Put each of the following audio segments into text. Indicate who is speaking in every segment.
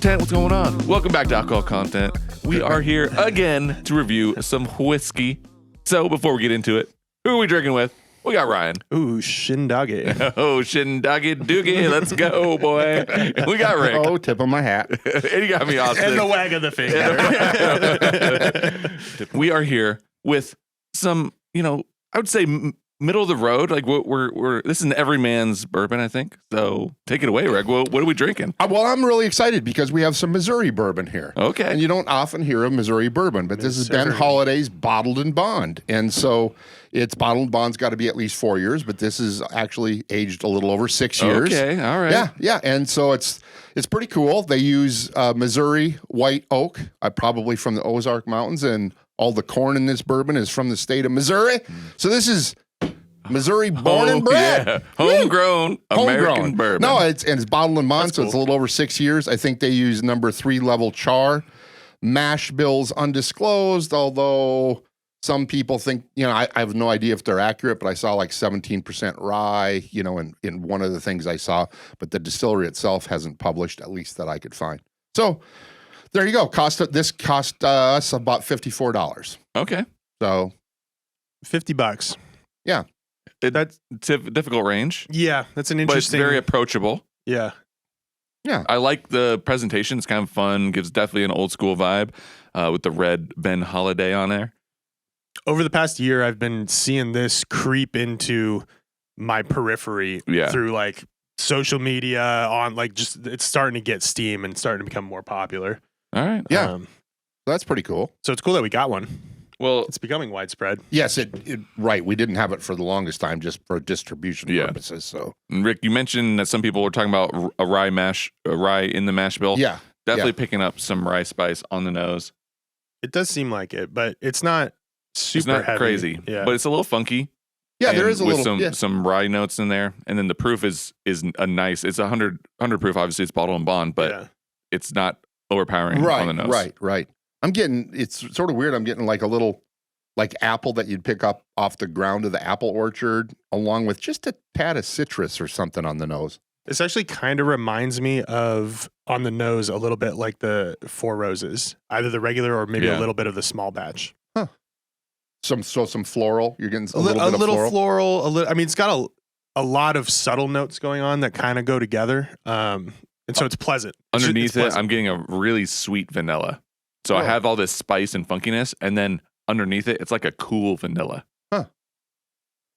Speaker 1: content. What's going on? Welcome back to Alcohol Content. We are here again to review some whiskey. So before we get into it, who are we drinking with? We got Ryan.
Speaker 2: Ooh, Shindage.
Speaker 1: Oh, Shindage Doogie. Let's go, boy. We got Rick.
Speaker 3: Oh, tip of my hat.
Speaker 1: And you got me, Austin.
Speaker 2: And the wag of the finger.
Speaker 1: We are here with some, I would say middle of the road. Like we're this is an everyman's bourbon, I think. So take it away, Rick. What are we drinking?
Speaker 3: Well, I'm really excited because we have some Missouri bourbon here.
Speaker 1: Okay.
Speaker 3: And you don't often hear of Missouri bourbon, but this is Ben Holladay's Bottled and Bond. And so it's Bottled and Bond's got to be at least 4 years, but this is actually aged a little over 6 years.
Speaker 1: Okay, all right.
Speaker 3: Yeah. And so it's pretty cool. They use Missouri white oak, probably from the Ozark Mountains, and all the corn in this bourbon is from the state of Missouri. So this is Missouri born and bred.
Speaker 1: Yeah. Homegrown American bourbon.
Speaker 3: No, it's Bottled and Bond, so
Speaker 2: cool.
Speaker 3: it's a little over 6 years. I think they use number 3 level char. Mash bills undisclosed, although some people think, I have no idea if they're accurate, but I saw like 17% rye, in one of the things I saw, but the distillery itself hasn't published, at least that I could find. So there you go. This cost us about $54.
Speaker 1: Okay.
Speaker 3: So
Speaker 2: $50.
Speaker 3: Yeah.
Speaker 1: That's difficult range,
Speaker 2: Yeah, that's an
Speaker 1: but it's
Speaker 2: interesting.
Speaker 1: very approachable.
Speaker 2: Yeah.
Speaker 1: I like the presentation. It's kind of fun. Gives definitely an old school vibe with the red Ben Holladay on there.
Speaker 2: Over the past year, I've been seeing this creep into my periphery through like social media on it's starting to get steam and starting to become more popular.
Speaker 1: All right.
Speaker 3: Yeah. That's pretty cool.
Speaker 2: So it's cool that we got one.
Speaker 1: Well,
Speaker 2: It's becoming widespread.
Speaker 3: Yes, right. We didn't have it for the longest time just for distribution
Speaker 1: Yeah.
Speaker 3: purposes. So
Speaker 1: Rick, you mentioned that some people were talking about a rye in the mash bill.
Speaker 3: yeah.
Speaker 1: Definitely picking up some rye spice on the nose.
Speaker 2: It does seem like it, but it's not super
Speaker 1: It's not
Speaker 2: heavy.
Speaker 1: crazy,
Speaker 2: Yeah.
Speaker 1: but it's a little funky.
Speaker 3: Yeah, there
Speaker 1: And
Speaker 3: is a
Speaker 1: with
Speaker 3: little
Speaker 1: some rye notes in there, and then the proof is a nice. It's 100 proof. Obviously, it's Bottled and Bond, but it's not overpowering on the nose.
Speaker 3: Right. It's sort of weird. I'm getting like a little like apple that you'd pick up off the ground of the apple orchard, along with just a tad of citrus or something on the nose.
Speaker 2: This actually kind of reminds me of on the nose a little bit like the Four Roses, either the regular or maybe a little bit of the small batch.
Speaker 3: Huh. Some floral. You're getting a little bit of
Speaker 2: floral. It's got a lot of subtle notes going on that kind of go together, and so it's pleasant.
Speaker 1: Underneath
Speaker 2: It's pleasant.
Speaker 1: I'm getting a really sweet vanilla. So I have all this spice and funkiness, and then underneath it, it's like a cool vanilla.
Speaker 3: Huh.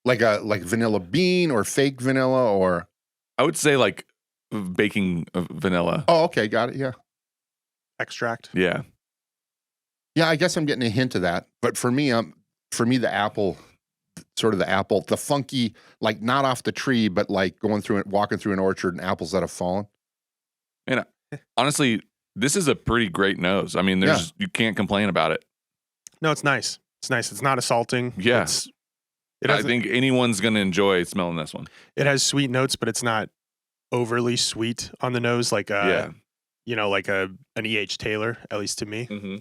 Speaker 3: Like vanilla bean or fake vanilla or.
Speaker 1: I would say like baking vanilla.
Speaker 3: Oh, okay, got it. Yeah.
Speaker 2: Extract.
Speaker 1: Yeah.
Speaker 3: Yeah, I guess I'm getting a hint of that. But for me, the apple, the funky, like not off the tree, but like walking through an orchard and apples that have fallen.
Speaker 1: And honestly, this is a pretty great nose. I mean, you can't complain about it.
Speaker 2: No, it's nice. It's nice. It's not assaulting.
Speaker 1: Yeah. I think anyone's going to enjoy smelling this one.
Speaker 2: It has sweet notes, but it's not overly sweet on the nose like an E.H. Taylor, at least to me.
Speaker 1: Mm-hmm.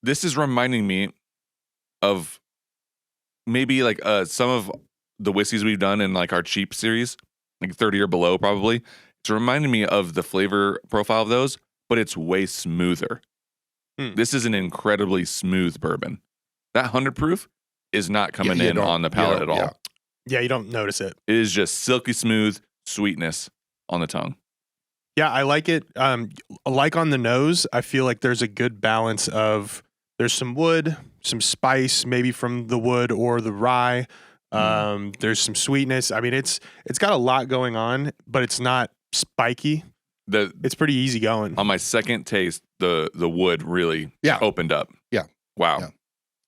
Speaker 1: This is reminding me of maybe like some of the whiskeys we've done in like our cheap series, like 30 or below probably. It's reminding me of the flavor profile of those, but it's way smoother. This is an incredibly smooth bourbon. That 100 proof is not coming in on the palate at all.
Speaker 2: Yeah, you don't notice it.
Speaker 1: It is just silky smooth sweetness on the tongue.
Speaker 2: Yeah, I like it. Like on the nose, I feel like there's a good balance of there's some wood, some spice, maybe from the wood or the rye. There's some sweetness. I mean, it's got a lot going on, but it's not spiky. It's pretty easy going.
Speaker 1: On my second taste, the wood really opened up.
Speaker 3: Yeah.
Speaker 1: Wow.
Speaker 3: Yeah.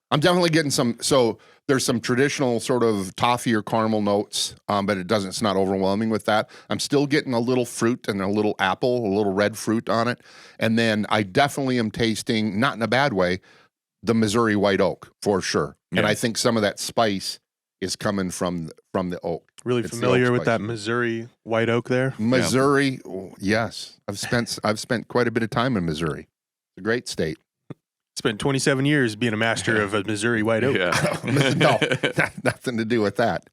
Speaker 3: I'm definitely getting some. So there's some traditional sort of toffee or caramel notes, but it's not overwhelming with that. I'm still getting a little fruit and a little apple, a little red fruit on it. And then I definitely am tasting, not in a bad way, the Missouri white oak for sure. Yeah. And I think some of that spice is coming from the oak.
Speaker 2: Really familiar with that Missouri white oak there?
Speaker 3: Missouri, yes. I've spent quite a bit of time in Missouri. It's a great state.
Speaker 2: Spent 27 years being a master of a Missouri white oak.
Speaker 1: Yeah.
Speaker 3: No, nothing to do with that.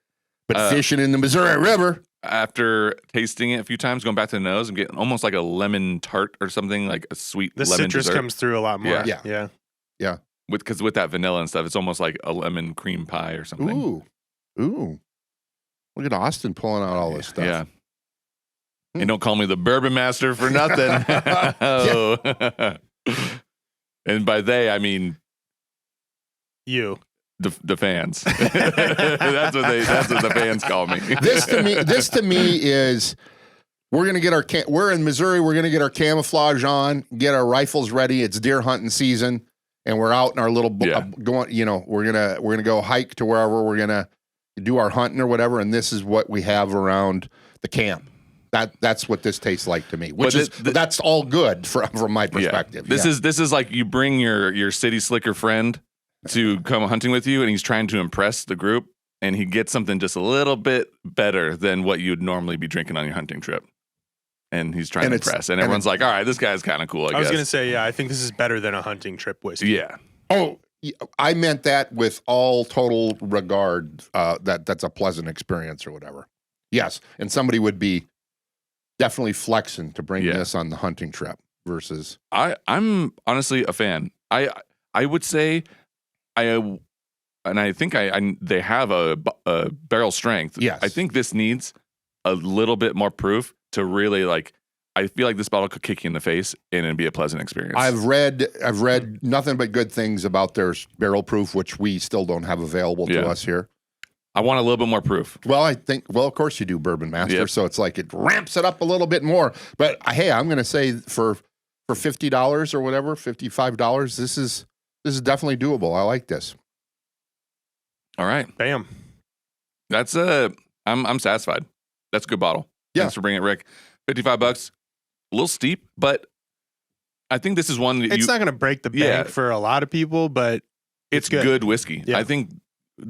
Speaker 3: But fishing in the Missouri River.
Speaker 1: after tasting it a few times, going back to the nose, I'm getting almost like a lemon tart or something, like a sweet
Speaker 2: The
Speaker 1: lemon
Speaker 2: citrus
Speaker 1: dessert.
Speaker 2: comes through a lot more.
Speaker 1: Yeah.
Speaker 2: Yeah.
Speaker 1: Because with that vanilla and stuff, it's almost like a lemon cream pie or something.
Speaker 3: Ooh. Look at Austin pulling out all this stuff.
Speaker 1: Yeah. And don't call me the bourbon master for nothing. Oh. And by they, I mean
Speaker 2: You.
Speaker 1: the fans. That's what the fans call me.
Speaker 3: This to me is we're gonna get we're in Missouri. We're gonna get our camouflage on, get our rifles ready. It's deer hunting season, and we're out in our little going. You know, we're gonna go hike to wherever we're gonna do our hunting or whatever. And this is what we have around the camp. That's what this tastes like to me. Which that's all good from my perspective.
Speaker 1: Yeah. This is like you bring your city slicker friend to come hunting with you, and he's trying to impress the group, and he gets something just a little bit better than what you'd normally be drinking on your hunting trip. And he's trying to impress, and everyone's like, "All right, this guy's kind of cool." I
Speaker 2: was
Speaker 1: guess.
Speaker 2: gonna say, I think this is better than a hunting trip whiskey.
Speaker 1: Yeah.
Speaker 3: Oh, I meant that with all total regard. That's a pleasant experience or whatever. Yes, and somebody would be definitely flexing to bring this on the hunting trip versus.
Speaker 1: I'm honestly a fan. I would say I think they have a barrel strength.
Speaker 3: Yes.
Speaker 1: I think this needs a little bit more proof to really like. I feel like this bottle could kick you in the face and it'd be a pleasant experience.
Speaker 3: I've read nothing but good things about their barrel proof, which we still don't have available to us here.
Speaker 1: I want a little bit more proof.
Speaker 3: Well, of course you do, Bourbon Master. Yep. So it's like it ramps it up a little bit more. But hey, I'm going to say for $50 or whatever, $55, this is definitely doable. I like this.
Speaker 1: All right,
Speaker 2: bam.
Speaker 1: That's I'm satisfied. That's a good bottle.
Speaker 3: Yeah.
Speaker 1: Thanks for bringing it, Rick. $55, a little steep, but I think this is one that
Speaker 2: it's not going to break the bank for a lot of people, but
Speaker 1: it's good whiskey. Yeah. I think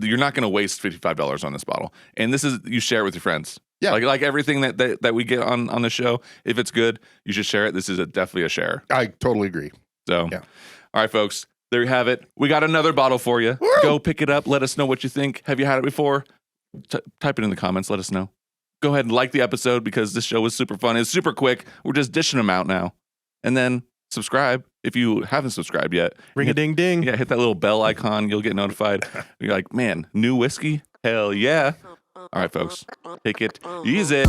Speaker 1: you're not going to waste $55 on this bottle. And this is, you share it with your friends.
Speaker 3: Yeah.
Speaker 1: Like everything that we get on the show, if it's good, you should share it. This is definitely a share.
Speaker 3: I totally agree.
Speaker 1: So, all right, folks, there you have it. We got another bottle for you.
Speaker 3: Woo!
Speaker 1: Go pick it up. Let us know what you think. Have you had it before? Type it in the comments. Let us know. Go ahead and like the episode because this show was super fun. It's super quick. We're just dishing them out now. And then subscribe if you haven't subscribed yet.
Speaker 2: Ring-a-ding-ding.
Speaker 1: Yeah, hit that little bell icon. You'll get notified. You're like, man, new whiskey? Hell yeah. All right, folks, take it easy.